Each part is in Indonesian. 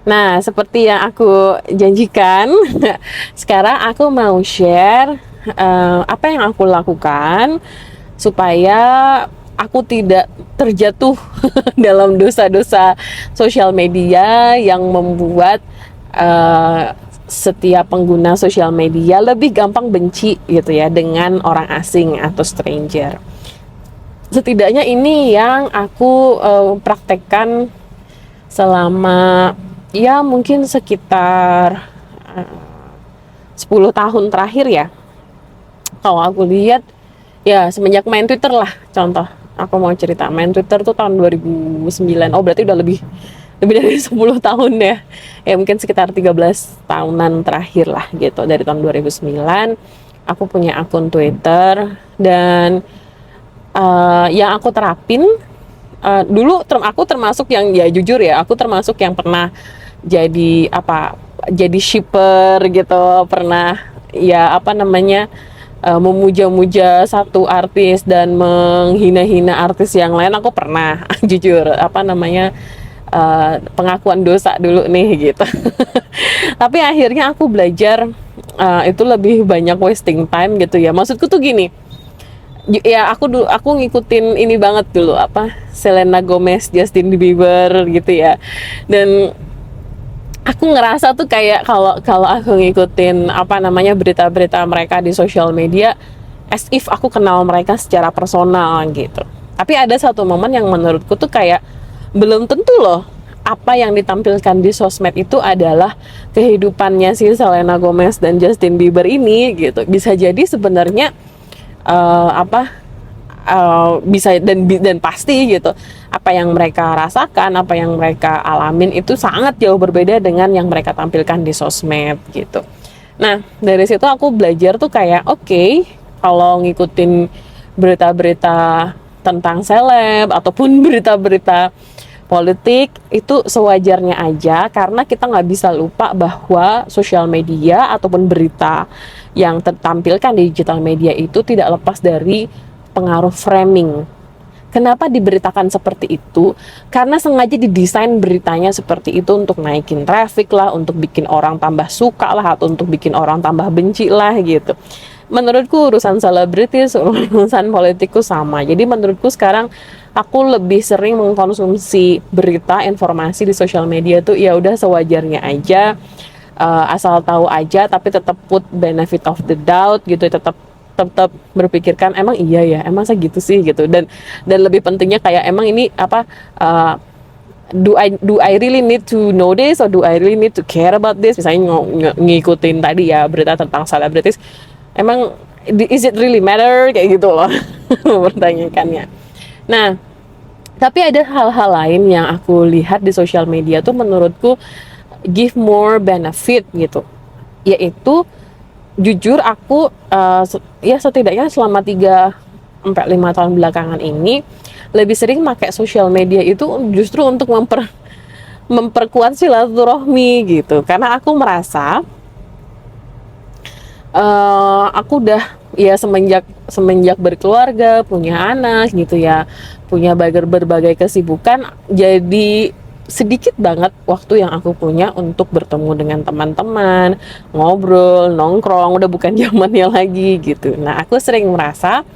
Nah, seperti yang aku janjikan, sekarang aku mau share apa yang aku lakukan supaya aku tidak terjatuh dalam dosa-dosa sosial media yang membuat uh, setiap pengguna sosial media lebih gampang benci gitu ya dengan orang asing atau stranger. Setidaknya ini yang aku praktekkan selama ya mungkin sekitar 10 tahun terakhir ya. Kalau aku lihat ya semenjak main Twitter lah, contoh aku mau cerita main Twitter tuh tahun 2009. Oh, berarti udah lebih dari 10 tahun ya. Ya mungkin sekitar 13 tahunan terakhir lah gitu. Dari tahun 2009 aku punya akun Twitter dan yang aku terapin dulu aku termasuk yang ya jujur ya, aku termasuk yang pernah jadi apa, jadi shipper gitu, pernah ya apa namanya, memuja-muja satu artis dan menghina-hina artis yang lain, aku pernah jujur apa namanya, pengakuan dosa dulu nih gitu. Tapi akhirnya aku belajar itu lebih banyak wasting time gitu ya. Maksudku tuh gini, ya aku ngikutin ini banget dulu apa Selena Gomez, Justin Bieber gitu ya. Dan aku ngerasa tuh kayak kalau kalau aku ngikutin apa namanya berita-berita mereka di sosial media, as if aku kenal mereka secara personal gitu. Tapi ada satu momen yang menurutku tuh kayak belum tentu loh apa yang ditampilkan di sosmed itu adalah kehidupannya si Selena Gomez dan Justin Bieber ini gitu. Bisa jadi sebenarnya apa bisa dan pasti gitu apa yang mereka rasakan, apa yang mereka alamin itu sangat jauh berbeda dengan yang mereka tampilkan di sosmed gitu. Nah, dari situ aku belajar tuh kayak oke, kalau ngikutin berita-berita tentang seleb ataupun berita-berita politik itu sewajarnya aja, karena kita nggak bisa lupa bahwa sosial media ataupun berita yang tertampilkan di digital media itu tidak lepas dari pengaruh framing. Kenapa diberitakan seperti itu? Karena sengaja didesain beritanya seperti itu untuk naikin traffic lah, untuk bikin orang tambah suka lah, atau untuk bikin orang tambah benci lah gitu. Menurutku urusan selebritis, urusan politikku sama. Jadi menurutku sekarang aku lebih sering mengkonsumsi berita, informasi di sosial media tuh ya udah sewajarnya aja, asal tahu aja, tapi tetap put benefit of the doubt gitu, tetap tetap berpikirkan emang iya ya, emang segitu sih gitu. Dan lebih pentingnya kayak emang ini apa, do I really need to know this, or do I really need to care about this, misalnya ngikutin tadi ya berita tentang selebritis, emang is it really matter kayak gitu loh. Pertanyaannya. Nah, tapi ada hal-hal lain yang aku lihat di sosial media tuh menurutku give more benefit gitu, yaitu jujur aku ya setidaknya selama 3 sampai 5 tahun belakangan ini lebih sering pakai sosial media itu justru untuk memperkuat silaturahmi gitu, karena aku merasa aku udah ya semenjak semenjak berkeluarga, punya anak gitu ya, punya berbagai kesibukan, jadi sedikit banget waktu yang aku punya untuk bertemu dengan teman-teman, ngobrol, nongkrong, udah bukan zamannya lagi gitu. Nah, aku sering merasa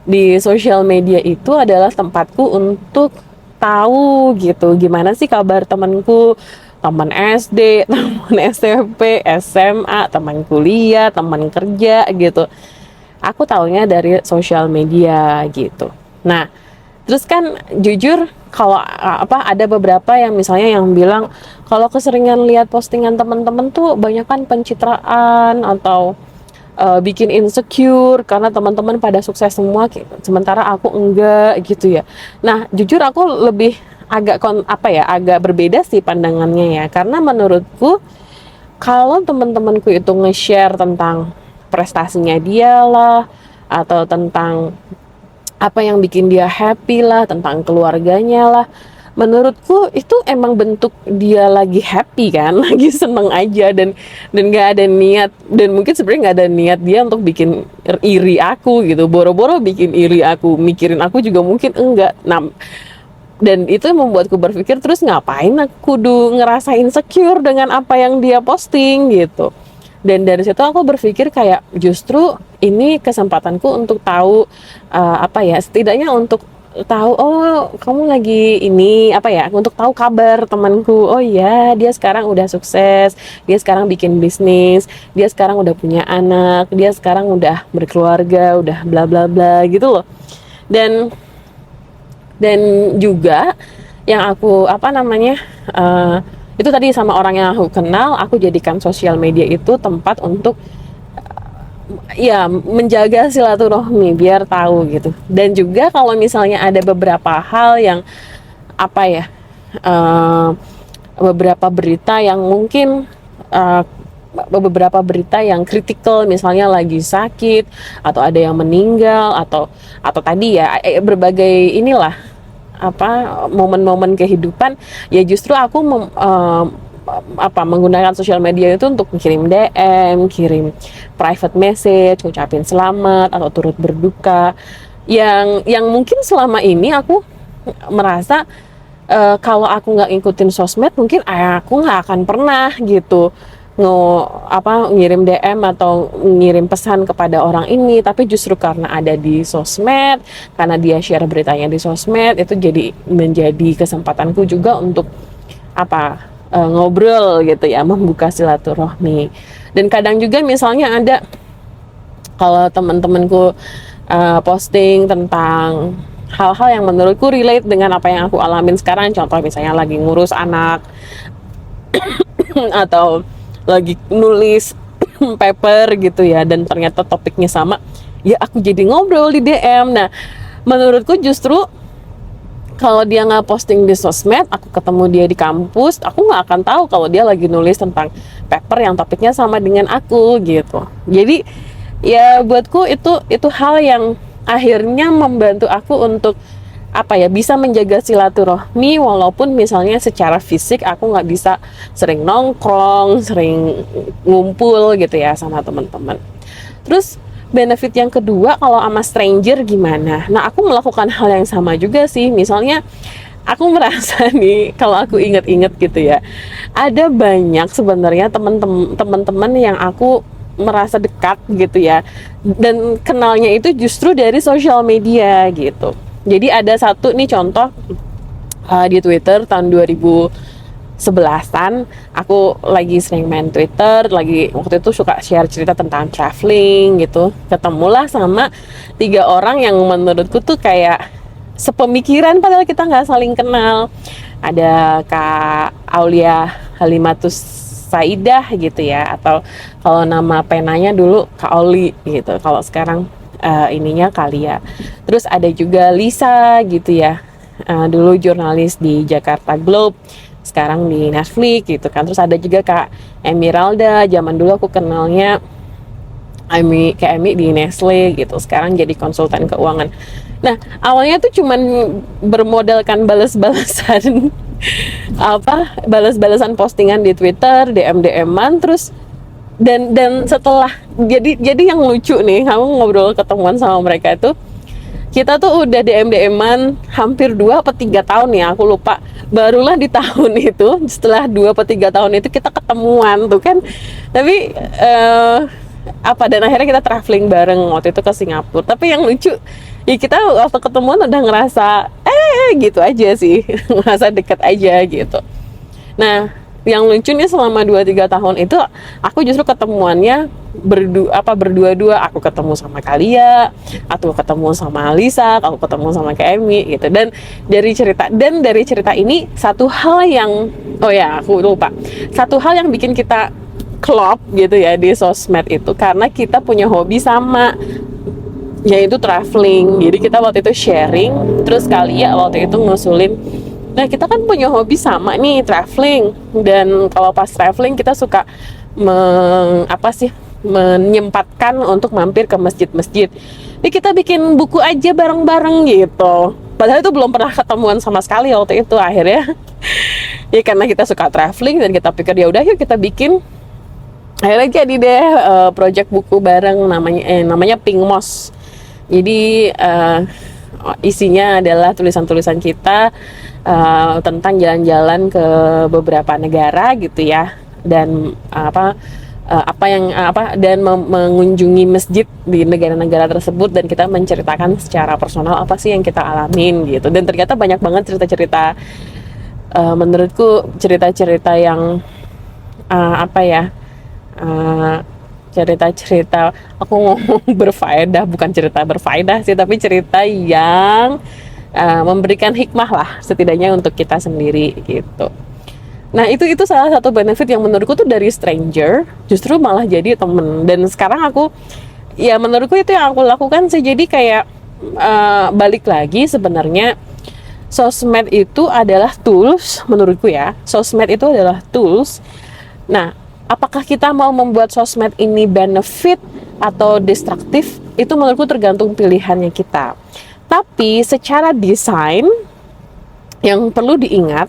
di sosial media itu adalah tempatku untuk tahu gitu gimana sih kabar temanku, teman SD, teman SMP, SMA, teman kuliah, teman kerja gitu. Aku taunya dari sosial media gitu. Nah, terus kan jujur kalau apa ada beberapa yang misalnya yang bilang kalau keseringan lihat postingan teman-teman tuh banyak kan pencitraan atau bikin insecure karena teman-teman pada sukses semua sementara aku enggak gitu ya. Nah, jujur aku lebih apa ya, agak berbeda sih pandangannya ya, karena menurutku kalau teman-temanku itu nge-share tentang prestasinya dia lah, atau tentang apa yang bikin dia happy lah, tentang keluarganya lah, menurutku itu emang bentuk dia lagi happy kan, lagi seneng aja, dan nggak ada niat, dan mungkin sebenarnya nggak ada niat dia untuk bikin iri aku gitu, boro-boro bikin iri aku, mikirin aku juga mungkin enggak. Nah, Dan itu membuatku berpikir, terus ngapain aku kudu ngerasa insecure dengan apa yang dia posting gitu. Dan dari situ aku berpikir kayak justru ini kesempatanku untuk tahu apa ya, setidaknya untuk tahu, oh kamu lagi ini apa ya, untuk tahu kabar temanku. Oh iya, dia sekarang udah sukses, dia sekarang bikin bisnis, dia sekarang udah punya anak, dia sekarang udah berkeluarga, udah bla bla bla gitu loh. Dan juga yang aku apa namanya, itu tadi sama orang yang aku kenal, aku jadikan sosial media itu tempat untuk ya menjaga silaturahmi biar tahu gitu. Dan juga kalau misalnya ada beberapa hal yang apa ya, beberapa berita yang mungkin beberapa berita yang kritikal, misalnya lagi sakit atau ada yang meninggal atau tadi ya berbagai inilah apa momen-momen kehidupan, ya justru aku menggunakan sosial media itu untuk kirim DM, kirim private message, ngucapin selamat atau turut berduka yang mungkin selama ini aku merasa kalau aku nggak ngikutin sosmed mungkin aku nggak akan pernah gitu ngirim DM atau ngirim pesan kepada orang ini. Tapi justru karena ada di sosmed, karena dia share beritanya di sosmed, itu jadi menjadi kesempatanku juga untuk ngobrol gitu ya, membuka silaturahmi. Dan kadang juga misalnya ada kalau teman-temanku posting tentang hal-hal yang menurutku relate dengan apa yang aku alamin sekarang, contoh misalnya lagi ngurus anak atau lagi nulis paper gitu ya, dan ternyata topiknya sama, ya aku jadi ngobrol di DM. Nah, menurutku justru kalau dia nggak posting di sosmed, aku ketemu dia di kampus, aku nggak akan tahu kalau dia lagi nulis tentang paper yang topiknya sama dengan aku gitu. Jadi ya buatku itu hal yang akhirnya membantu aku untuk bisa menjaga silaturahmi, walaupun misalnya secara fisik aku nggak bisa sering nongkrong, sering ngumpul gitu ya sama teman-teman. Terus benefit yang kedua, kalau sama stranger gimana? Nah, aku melakukan hal yang sama juga sih. Misalnya aku merasa nih, kalau aku inget-inget gitu ya, ada banyak sebenarnya teman-teman yang aku merasa dekat gitu ya, dan kenalnya itu justru dari sosial media gitu. Jadi ada satu nih contoh di Twitter tahun 2011-an, aku lagi sering main Twitter, waktu itu suka share cerita tentang traveling gitu. Ketemulah sama 3 orang yang menurutku tuh kayak sepemikiran padahal kita nggak saling kenal. Ada Kak Aulia Halimatus Saidah gitu ya, atau kalau nama penanya dulu Kak Oli gitu, kalau sekarang ininya Kalia. Terus ada juga Lisa gitu ya, dulu jurnalis di Jakarta Globe, sekarang di Netflix gitu kan. Terus ada juga Kak Emiralda, zaman dulu aku kenalnya Kak Emi di Nestle gitu, sekarang jadi konsultan keuangan. Nah, awalnya tuh cuman bermodalkan balas-balasan balas-balasan postingan di Twitter, DM-an, terus dan setelah jadi yang lucu nih, kamu ngobrol ketemuan sama mereka itu, kita tuh udah DM-an hampir 2 atau 3 tahun ya, aku lupa. Barulah di tahun itu, setelah 2 atau 3 tahun itu kita ketemuan tuh kan. Tapi dan akhirnya kita traveling bareng waktu itu ke Singapura. Tapi yang lucu, ya kita waktu ketemuan udah ngerasa gitu aja sih, ngerasa deket aja gitu. Nah, yang lucunya selama 2-3 tahun itu aku justru ketemuannya berdua-dua. Aku ketemu sama Kalia, aku ketemu sama Lisa, aku ketemu sama Kak Emi gitu. Dan dari cerita ini, satu hal yang aku lupa, satu hal yang bikin kita klop gitu ya di sosmed itu, karena kita punya hobi sama, yaitu traveling. Jadi kita waktu itu sharing, terus Kalia waktu itu ngusulin, nah kita kan punya hobi sama nih, traveling. Dan kalau pas traveling kita suka menyempatkan untuk mampir ke masjid-masjid. Jadi kita bikin buku aja bareng-bareng gitu. Padahal itu belum pernah ketemuan sama sekali waktu itu. Akhirnya ya karena kita suka traveling dan kita pikir ya udah yuk kita bikin. Akhirnya jadi deh project buku bareng, namanya Pink Moss. Jadi isinya adalah tulisan-tulisan kita tentang jalan-jalan ke beberapa negara gitu ya, dan dan mengunjungi masjid di negara-negara tersebut, dan kita menceritakan secara personal apa sih yang kita alamin gitu. Dan ternyata banyak banget cerita-cerita, menurutku cerita-cerita yang uh, cerita-cerita, aku ngomong berfaedah, bukan cerita berfaedah sih, tapi cerita yang memberikan hikmah lah setidaknya untuk kita sendiri gitu. Nah, itu salah satu benefit yang menurutku tuh dari stranger justru malah jadi temen. Dan sekarang aku, ya menurutku itu yang aku lakukan sih. Jadi kayak balik lagi, sebenarnya sosmed itu adalah tools, menurutku ya. Sosmed itu adalah tools. Nah, apakah kita mau membuat sosmed ini benefit atau destruktif, itu menurutku tergantung pilihannya kita. Tapi secara desain, yang perlu diingat,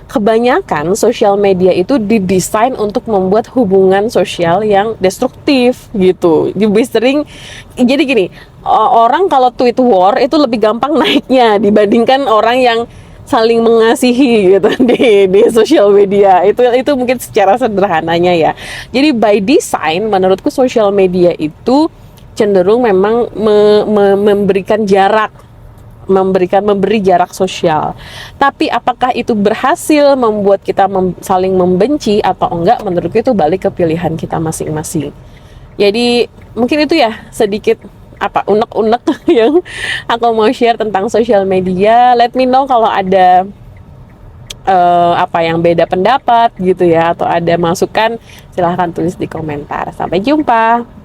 kebanyakan sosial media itu didesain untuk membuat hubungan sosial yang destruktif gitu. Lebih sering, jadi gini, orang kalau tweet war itu lebih gampang naiknya dibandingkan orang yang saling mengasihi gitu di sosial media. Itu mungkin secara sederhananya ya. Jadi by design, menurutku sosial media itu cenderung memang memberikan jarak, memberi jarak sosial. Tapi apakah itu berhasil membuat kita saling membenci atau enggak, menurutku itu balik ke pilihan kita masing-masing. Jadi mungkin itu ya sedikit unek-unek yang aku mau share tentang sosial media. Let me know kalau ada yang beda pendapat gitu ya, atau ada masukan, silahkan tulis di komentar. Sampai jumpa.